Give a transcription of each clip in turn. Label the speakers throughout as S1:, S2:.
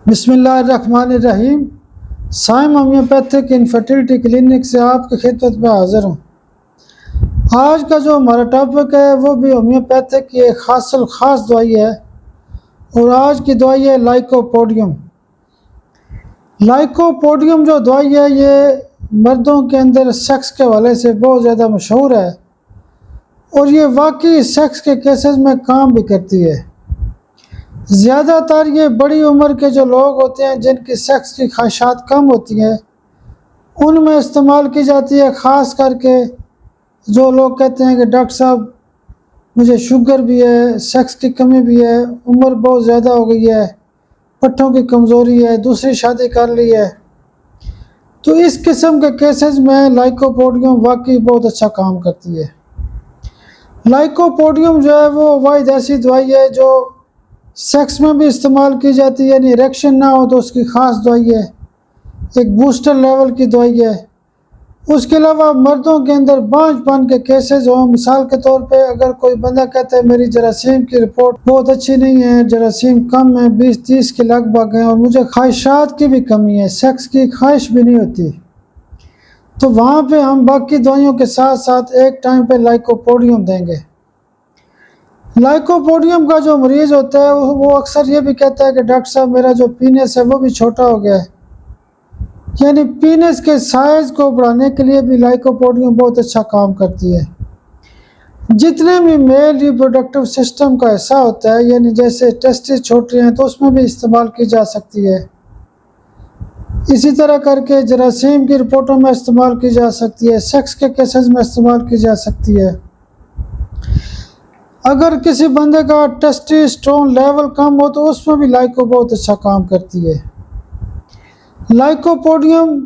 S1: बिस्मिल्लाहिर्रहमानिर्रहीम। Saim homeopathic infertility clinic से आपकी खिदमत में हाज़िर हूँ। आज का जो हमारा टॉपिक है वो भी होम्योपैथिक की एक ख़ास दवाई है और आज की दवाई है लाइकोपोडियम। लाइकोपोडियम जो दवाई है ये मर्दों के अंदर सेक्स के हवाले से बहुत ज़्यादा मशहूर है और ये वाकई सेक्स के केसेस में काम भी करती है। ज़्यादातर ये बड़ी उम्र के जो लोग होते हैं जिनकी सेक्स की ख्वाहिशात कम होती हैं उनमें इस्तेमाल की जाती है। ख़ास करके जो लोग कहते हैं कि डॉक्टर साहब मुझे शुगर भी है, सेक्स की कमी भी है, उम्र बहुत ज़्यादा हो गई है, पट्टों की कमज़ोरी है, दूसरी शादी कर ली है, तो इस किस्म के केसेस में लाइकोपोडियम वाकई बहुत अच्छा काम करती है। लाइकोपोडियम जो है वो वाहिद ऐसी दवाई है जो सेक्स में भी इस्तेमाल की जाती है, यानी इरेक्शन ना हो तो उसकी ख़ास दवाई है, एक बूस्टर लेवल की दवाई है। उसके अलावा मर्दों के अंदर बांझपन के केसेस हो, मिसाल के तौर पे अगर कोई बंदा कहता है मेरी जरासीम की रिपोर्ट बहुत अच्छी नहीं है, जरासीम कम है, 20-30 के लगभग है और मुझे ख्वाहिशात की भी कमी है, सेक्स की ख्वाहिश भी नहीं होती, तो वहाँ पे हम बाकी दवाइयों के साथ साथ एक टाइम पे लाइकोपोडियम देंगे। लाइकोपोडियम का जो मरीज़ होता है वो अक्सर ये भी कहता है कि डॉक्टर साहब मेरा जो पीनस है वो भी छोटा हो गया है, यानी पीनस के साइज़ को बढ़ाने के लिए भी लाइकोपोडियम बहुत अच्छा काम करती है। जितने भी मेल रिप्रोडक्टिव सिस्टम का हिस्सा होता है, यानी जैसे टेस्टिस छोटे हैं तो उसमें भी इस्तेमाल की जा सकती है। इसी तरह करके जरासीम की रिपोर्टों में इस्तेमाल की जा सकती है, सेक्स के केसेस में इस्तेमाल की जा सकती है। अगर किसी बंदे का टेस्टोस्टेरोन लेवल कम हो तो उसमें भी लाइको बहुत अच्छा काम करती है। लाइकोपोडियम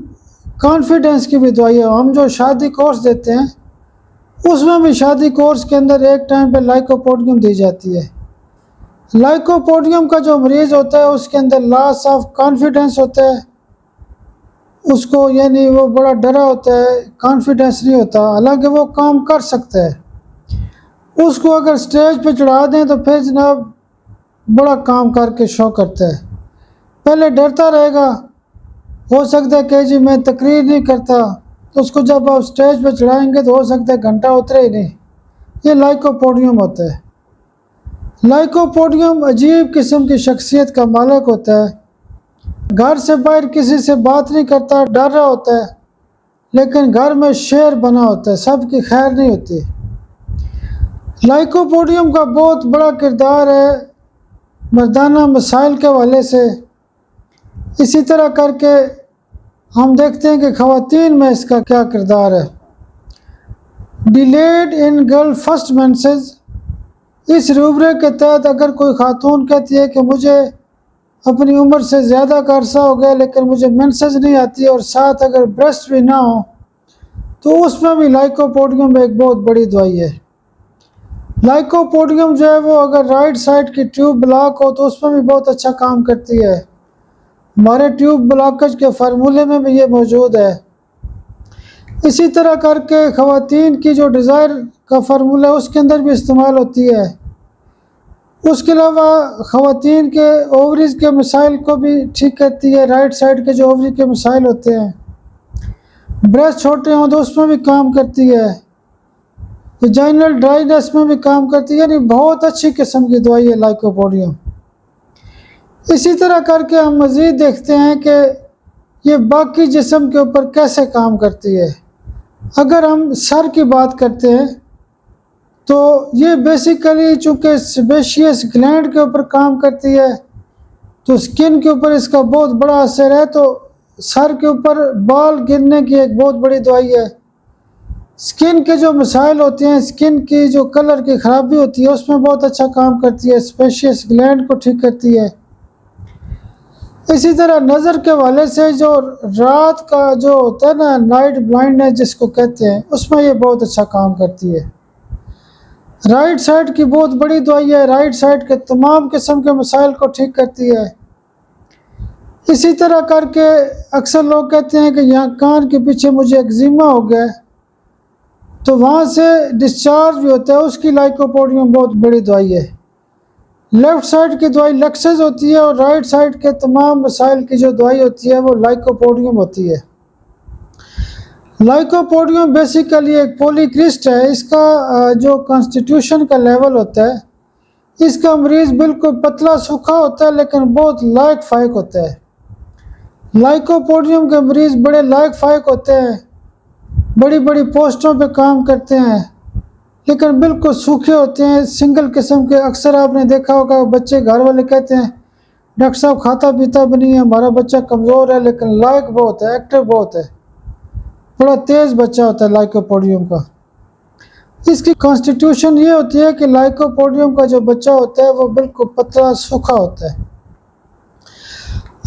S1: कॉन्फिडेंस की भी दवाई है। हम जो शादी कोर्स देते हैं उसमें भी शादी कोर्स के अंदर एक टाइम पे लाइकोपोडियम दी जाती है। लाइकोपोडियम का जो मरीज़ होता है उसके अंदर लॉस ऑफ कॉन्फिडेंस होता है, उसको यानी वो बड़ा डरा होता है, कॉन्फिडेंस नहीं होता, हालांकि वो काम कर सकता है। उसको अगर स्टेज पे चढ़ा दें तो फिर जनाब बड़ा काम करके शो करता है। पहले डरता रहेगा, हो सकता है कि जी मैं तकरीर नहीं करता, तो उसको जब आप स्टेज पे चढ़ाएंगे तो हो सकता है घंटा उतरे ही नहीं। ये लाइकोपोडियम होता है। लाइकोपोडियम अजीब किस्म की शख्सियत का मालिक होता है। घर से बाहर किसी से बात नहीं करता, डर रहा होता है, लेकिन घर में शेर बना होता है, सबकी खैर नहीं होती। लाइकोपोडियम का बहुत बड़ा किरदार है मर्दाना मसाइल के हवाले से। इसी तरह करके हम देखते हैं कि ख़वातीन में इसका क्या किरदार है। Delayed in girl first menses, इस रूबरे के तहत अगर कोई खातून कहती है कि मुझे अपनी उम्र से ज़्यादा का अरसा हो गया लेकिन मुझे मेंसेस नहीं आती और साथ अगर ब्रेस्ट भी ना हो तो उसमें भी लाइकोपोडियम एक बहुत बड़ी दवाई है। लाइकोपोडियम जो है वो अगर राइट साइड की ट्यूब ब्लॉक हो तो उसमें भी बहुत अच्छा काम करती है। हमारे ट्यूब ब्लॉकेज के फार्मूले में भी ये मौजूद है। इसी तरह करके ख़वातीन की जो डिज़ायर का फार्मूला है उसके अंदर भी इस्तेमाल होती है। उसके अलावा ख़वातीन के ओवरीज के मसाइल को भी ठीक करती है। राइट साइड के जो ओवरी के मसाइल होते हैं, ब्रेस्ट छोटे हों तो उसमें भी काम करती है। वेजाइनल ड्राइनेस में भी काम करती है, यानी बहुत अच्छी किस्म की दवाई है लाइकोपोडियम। इसी तरह करके हम मज़ीद देखते हैं कि ये बाकी जिस्म के ऊपर कैसे काम करती है। अगर हम सर की बात करते हैं तो ये बेसिकली चूँकि सेबेशियस ग्लैंड के ऊपर काम करती है तो स्किन के ऊपर इसका बहुत बड़ा असर है, तो सर के ऊपर बाल गिरने की एक बहुत बड़ी दवाई है। स्किन के जो मसाइल होते हैं, स्किन की जो कलर की ख़राबी होती है उसमें बहुत अच्छा काम करती है, सेबेशियस ग्लैंड को ठीक करती है। इसी तरह नज़र के हवाले से जो रात का जो होता है ना, नाइट ब्लाइंडनेस जिसको कहते हैं, उसमें ये बहुत अच्छा काम करती है। राइट साइड की बहुत बड़ी दवाई है, राइट साइड के तमाम किस्म के मसाइल को ठीक करती है। इसी तरह करके अक्सर लोग कहते हैं कि यहाँ कान के पीछे मुझे एक्जिमा हो गया है, तो वहाँ से डिस्चार्ज भी होता है, उसकी लाइकोपोडियम बहुत बड़ी दवाई है। लेफ़्ट साइड की दवाई लक्सेस होती है और राइट साइड के तमाम मसाइल की जो दवाई होती है वो लाइकोपोडियम होती है। लाइकोपोडियम बेसिकली एक पॉलीक्रिस्ट है। इसका जो कॉन्स्टिट्यूशन का लेवल होता है, इसका मरीज़ बिल्कुल पतला सूखा होता है लेकिन बहुत लायक फायक होता है। लाइकोपोडियम के मरीज़ बड़े लायक फायक होते हैं, बड़ी बड़ी पोस्टों पे काम करते हैं लेकिन बिल्कुल सूखे होते हैं, सिंगल किस्म के। अक्सर आपने देखा होगा बच्चे घर वाले कहते हैं डॉक्टर साहब खाता पीता भी नहीं है, हमारा बच्चा कमज़ोर है लेकिन लायक बहुत है, एक्टिव बहुत है, बड़ा तेज़ बच्चा होता है लाइकोपोडियम का। इसकी कॉन्स्टिट्यूशन ये होती है कि लाइकोपोडियम का जो बच्चा होता है वो बिल्कुल पतला सूखा होता है।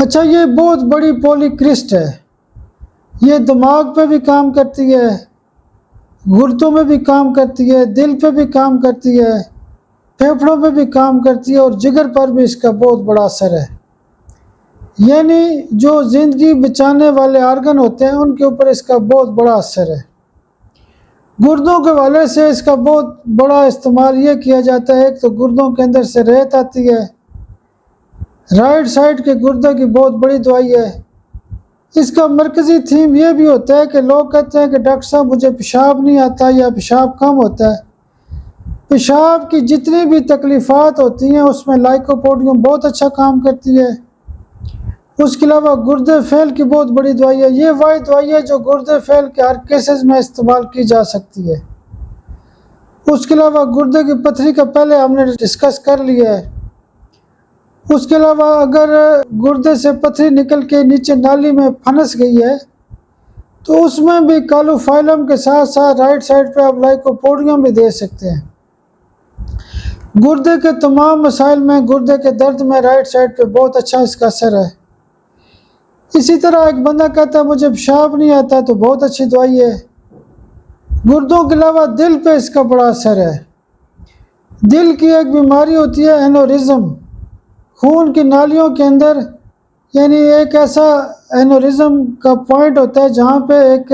S1: अच्छा, ये बहुत बड़ी पॉलीक्रिस्ट है। ये दिमाग पे भी काम करती है, गुर्दों में भी काम करती है, दिल पे भी काम करती है, फेफड़ों पे भी काम करती है और जिगर पर भी इसका बहुत बड़ा असर है। यानी जो ज़िंदगी बचाने वाले आर्गन होते हैं उनके ऊपर इसका बहुत बड़ा असर है। गुर्दों के हवाले से इसका बहुत बड़ा इस्तेमाल ये किया जाता है। एक तो गुर्दों के अंदर से रेत आती है, राइट साइड के गुर्दे की बहुत बड़ी दवाई है। इसका मरकज़ी थीम ये भी होता है कि लोग कहते हैं कि डॉक्टर साहब मुझे पेशाब नहीं आता या पेशाब कम होता है। पेशाब की जितनी भी तकलीफ़ात होती हैं उसमें लाइकोपोडियम बहुत अच्छा काम करती है। उसके अलावा गुर्दे फेल की बहुत बड़ी दवाई है। ये वही दवाई है जो गुर्दे फेल के हर केसेस में इस्तेमाल की जा सकती है। उसके अलावा गुर्दे की पथरी का पहले हमने डिस्कस कर लिया है। उसके अलावा अगर गुर्दे से पथरी निकल के नीचे नाली में फंस गई है तो उसमें भी कालोफाइलम के साथ साथ राइट साइड पे आप लाइकोपोडियम भी दे सकते हैं। गुर्दे के तमाम मसाइल में, गुर्दे के दर्द में राइट साइड पे बहुत अच्छा इसका असर है। इसी तरह एक बंदा कहता है मुझे पेशाब नहीं आता, तो बहुत अच्छी दवाई है। गुर्दों के अलावा दिल पे इसका बड़ा असर है। दिल की एक बीमारी होती है एनोरिज्म, खून की नालियों के अंदर, यानी एक ऐसा एनोरिज्म का पॉइंट होता है जहाँ पे एक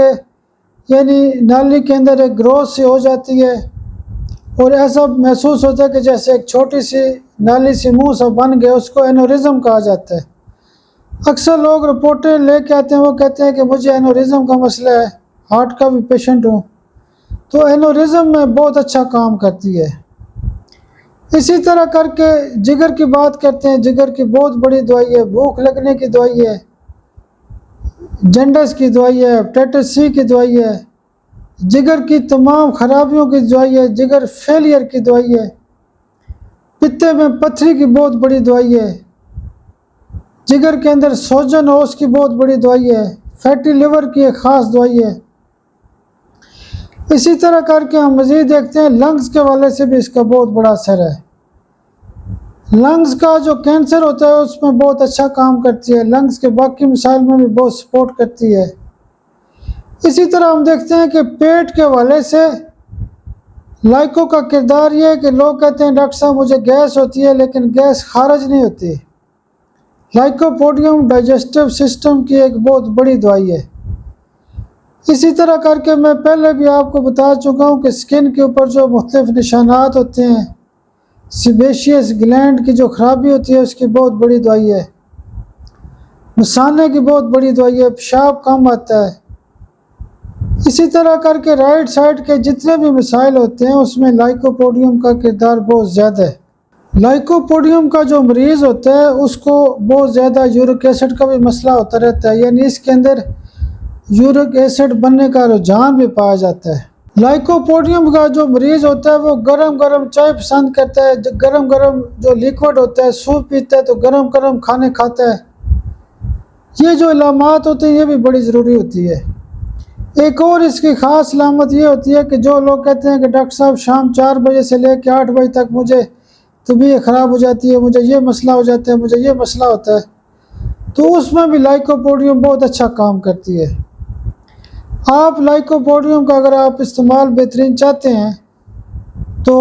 S1: यानी नाली के अंदर एक ग्रोथ सी हो जाती है और ऐसा महसूस होता है कि जैसे एक छोटी सी नाली सी मुंह सा बन गया, उसको एनोरिज्म कहा जाता है। अक्सर लोग रिपोर्टें लेके आते हैं, वो कहते हैं कि मुझे एनोरिज्म का मसला है, हार्ट का भी पेशेंट हूँ। तो एनोरिज्म में बहुत अच्छा काम करती है। इसी तरह करके जिगर की बात करते हैं। जिगर की बहुत बड़ी दवाई है, भूख लगने की दवाई है, जंडस की दवाई है, हेपेटाइटिस सी की दवाई है, जिगर की तमाम खराबियों की दवाई है, जिगर फेलियर की दवाई है, पित्ते में पथरी की बहुत बड़ी दवाई है, जिगर के अंदर सोजन हो उसकी बहुत बड़ी दवाई है, फैटी लिवर की एक ख़ास दवाई है। इसी तरह करके हम मज़ीद देखते हैं लंग्स के वाले से भी इसका बहुत बड़ा असर है। लंग्स का जो कैंसर होता है उसमें बहुत अच्छा काम करती है, लंग्स के बाकी मसाइल में भी बहुत सपोर्ट करती है। इसी तरह हम देखते हैं कि पेट के हवाले से लाइको का किरदार ये है कि लोग कहते हैं डॉक्टर साहब मुझे गैस होती है लेकिन गैस खारिज नहीं होती। लाइकोपोडियम डाइजेस्टिव सिस्टम की एक बहुत बड़ी दवाई है। इसी तरह करके मैं पहले भी आपको बता चुका हूँ कि स्किन के ऊपर जो मुख्तलिफ निशानात होते हैं, सिबेशियस ग्लैंड की जो खराबी होती है उसकी बहुत बड़ी दवाई है, मसाने की बहुत बड़ी दवाई है, पेशाब कम आता है। इसी तरह करके राइट साइड के जितने भी मसाइल होते हैं उसमें लाइकोपोडियम का किरदार बहुत ज़्यादा है। लाइकोपोडियम का जो मरीज़ होता है उसको बहुत ज़्यादा यूरिक एसिड का भी मसला होता रहता है, यानी इसके अंदर यूरिक एसिड बनने का रुझान भी पाया जाता है। लाइकोपोडियम का जो मरीज़ होता है वो गरम गरम चाय पसंद करता है, गरम गरम जो लिक्विड होता है, सूप पीता है, तो गरम गरम खाने खाता है। ये जो इलामात होते हैं ये भी बड़ी ज़रूरी होती है। एक और इसकी ख़ास अलामत ये होती है कि जो लोग कहते हैं कि डॉक्टर साहब शाम 4 बजे से लेकर 8 बजे तक मुझे तबीयत ख़राब हो जाती है, मुझे ये मसला हो जाता है, मुझे ये मसला होता है, तो उसमें भी लाइकोपोडियम बहुत अच्छा काम करती है। आप लाइकोपोडियम का अगर आप इस्तेमाल बेहतरीन चाहते हैं तो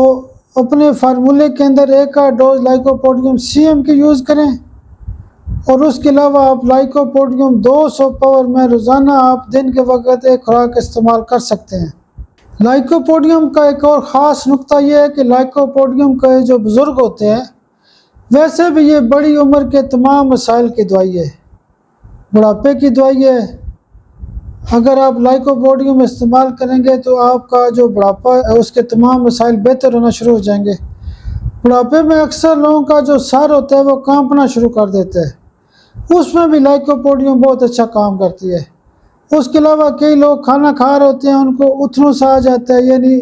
S1: अपने फार्मूले के अंदर 1 डोज लाइकोपोडियम CM की यूज़ करें और उसके अलावा आप लाइकोपोडियम 200 पावर में रोज़ाना आप दिन के वक्त एक खुराक इस्तेमाल कर सकते हैं। लाइकोपोडियम का एक और ख़ास नुक्ता यह है कि लाइकोपोडियम के जो बुज़ुर्ग होते हैं वैसे भी ये बड़ी उम्र के तमाम मसाइल की दवाई है, बुढ़ापे की दवाई है। अगर आप लाइकोपोडियम इस्तेमाल करेंगे तो आपका जो बुढ़ापा है उसके तमाम मसाइल बेहतर होना शुरू हो जाएंगे। बुढ़ापे में अक्सर लोगों का जो सर होता है वो कांपना शुरू कर देता है, उसमें भी लाइकोपोडियम बहुत अच्छा काम करती है। उसके अलावा कई लोग खाना खा रहे होते हैं, उनको उथनों सा आ जाता है, यानी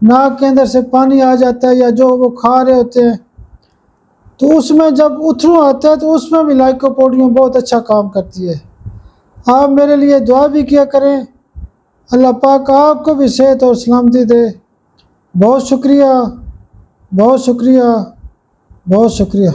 S1: नाक के अंदर से पानी आ जाता है, या जो वो खा रहे होते हैं तो उसमें जब उथनों आता है तो उसमें भी लाइकोपोडियम बहुत अच्छा काम करती है। आप मेरे लिए दुआ भी किया करें, अल्लाह पाक आपको भी सेहत और सलामती दे। बहुत शुक्रिया, बहुत शुक्रिया, बहुत शुक्रिया।